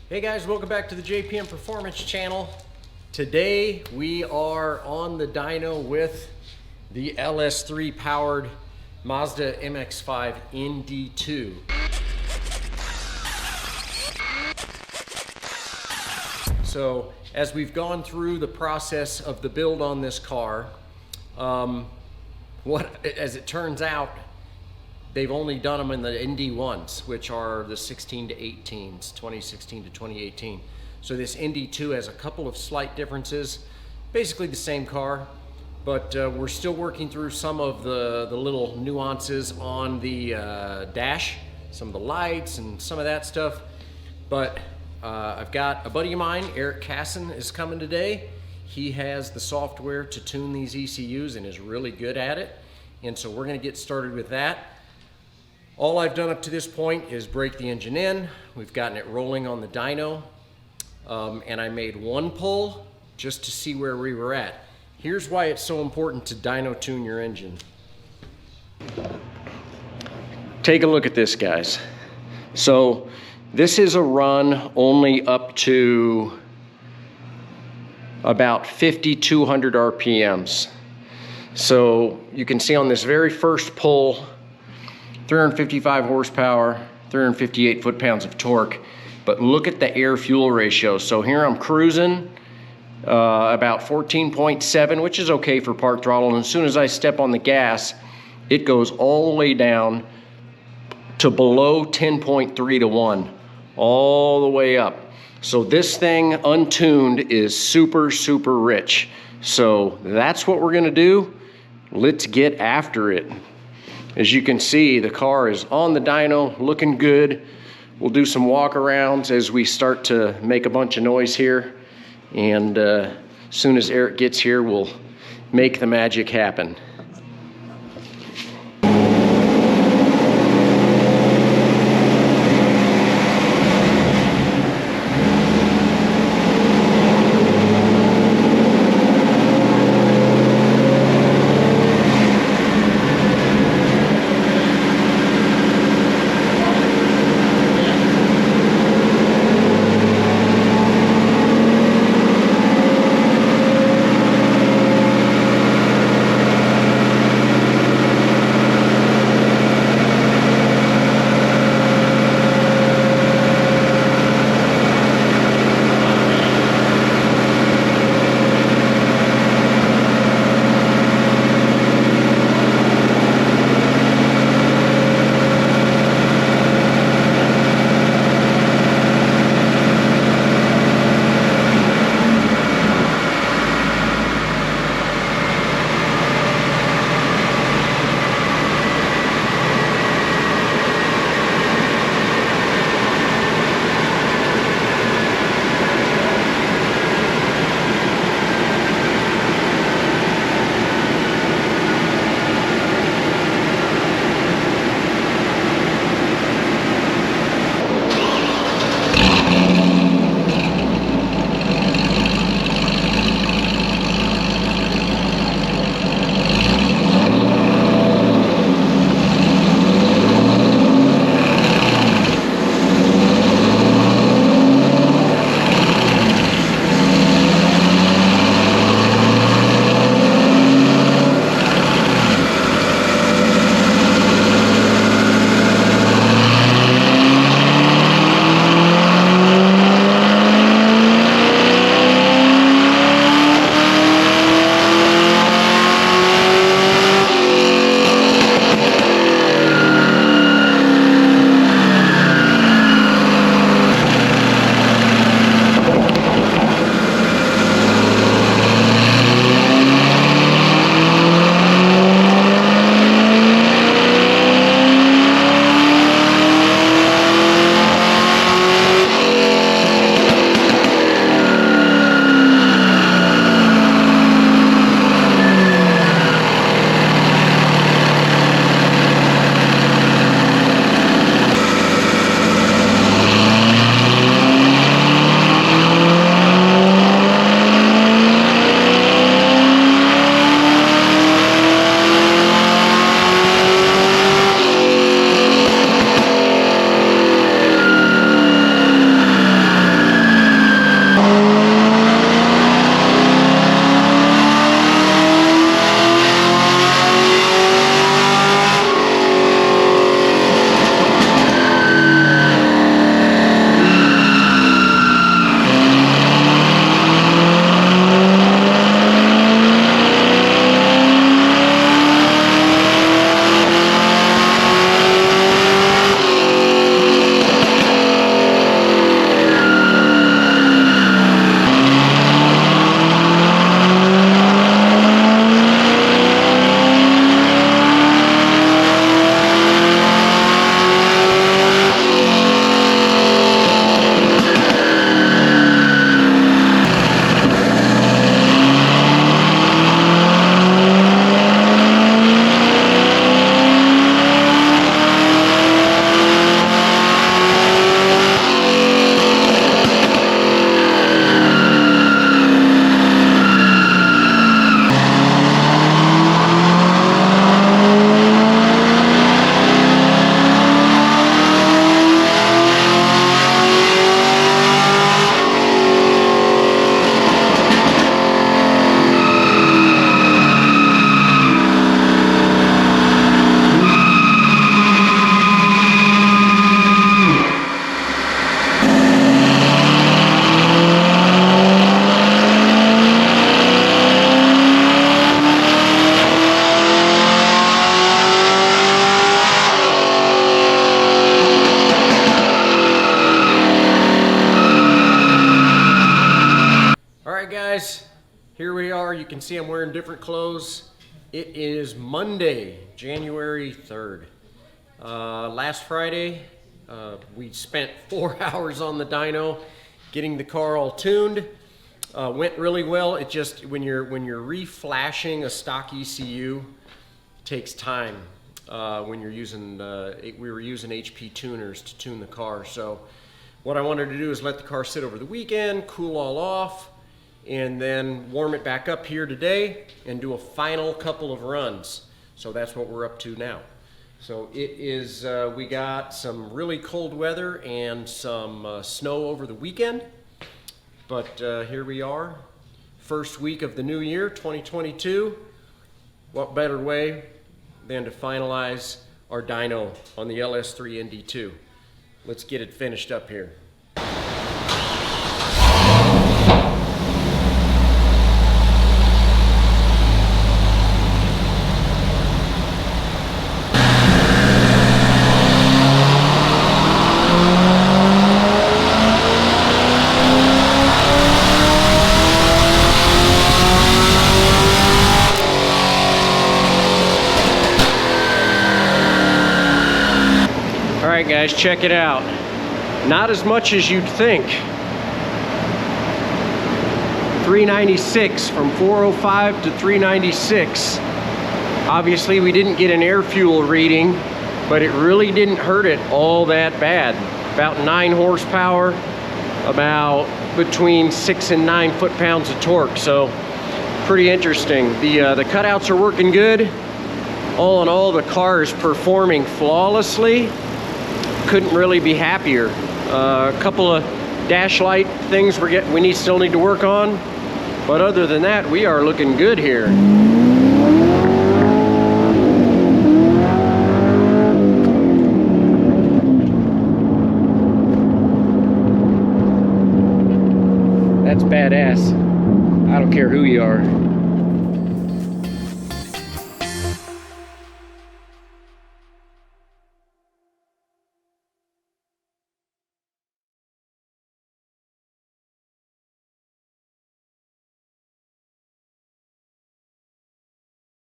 Hey guys, welcome back to the JPM Performance channel. Today we are on the dyno with the LS3 powered Mazda MX5 ND2. So as we've gone through the process of the build on this car, as it turns out, they've only done them in the ND1s, which are the 16 to 18s, 2016 to 2018. So this ND2 has a couple of slight differences, basically the same car, but we're still working through some of the little nuances on the dash, some of the lights and some of that stuff. But I've got a buddy of mine, Eric Casson, is coming today. He has the software to tune these ECUs and is really good at it. And so we're gonna get started with that. All I've done up to this point is break the engine in. We've gotten it rolling on the dyno. And I made one pull just to see where we were at. Here's why it's so important to dyno tune your engine. Take a look at this, guys. So this is a run only up to about 5,200 RPMs. So you can see on this very first pull, 355 horsepower, 358 foot-pounds of torque, but look at the air-fuel ratio. So here I'm cruising about 14.7, which is okay for park throttle, and as soon as I step on the gas, it goes all the way down to below 10.3 to 1, all the way up. So this thing untuned is super, super rich. So that's what we're gonna do. Let's get after it. As you can see, the car is on the dyno, looking good. We'll do some walk-arounds as we start to make a bunch of noise here. And as soon as Eric gets here, we'll make the magic happen. Here we are. You can see I'm wearing different clothes. It is Monday, January 3rd. Last Friday, we spent 4 hours on the dyno getting the car all tuned. Went really well. It just, when you're reflashing a stock ECU, it takes time. When you're using, we were using HP tuners to tune the car. So what I wanted to do is let the car sit over the weekend, cool all off, and then warm it back up here today and do a final couple of runs. So that's what we're up to now. So it is, we got some really cold weather and some snow over the weekend, but here we are, first week of the new year, 2022. What better way than to finalize our dyno on the LS3 ND2. Let's get it finished up here. All right, guys, check it out. Not as much as you'd think. 396 from 405 to 396. Obviously, we didn't get an air fuel reading, but it really didn't hurt it all that bad. About 9 horsepower, about between 6 and 9 foot-pounds of torque. So pretty interesting. The cutouts are working good. All in all, the car is performing flawlessly. Couldn't really be happier. A couple of dash light things we still need to work on, but other than that, we are looking good here. That's badass. I don't care who you are.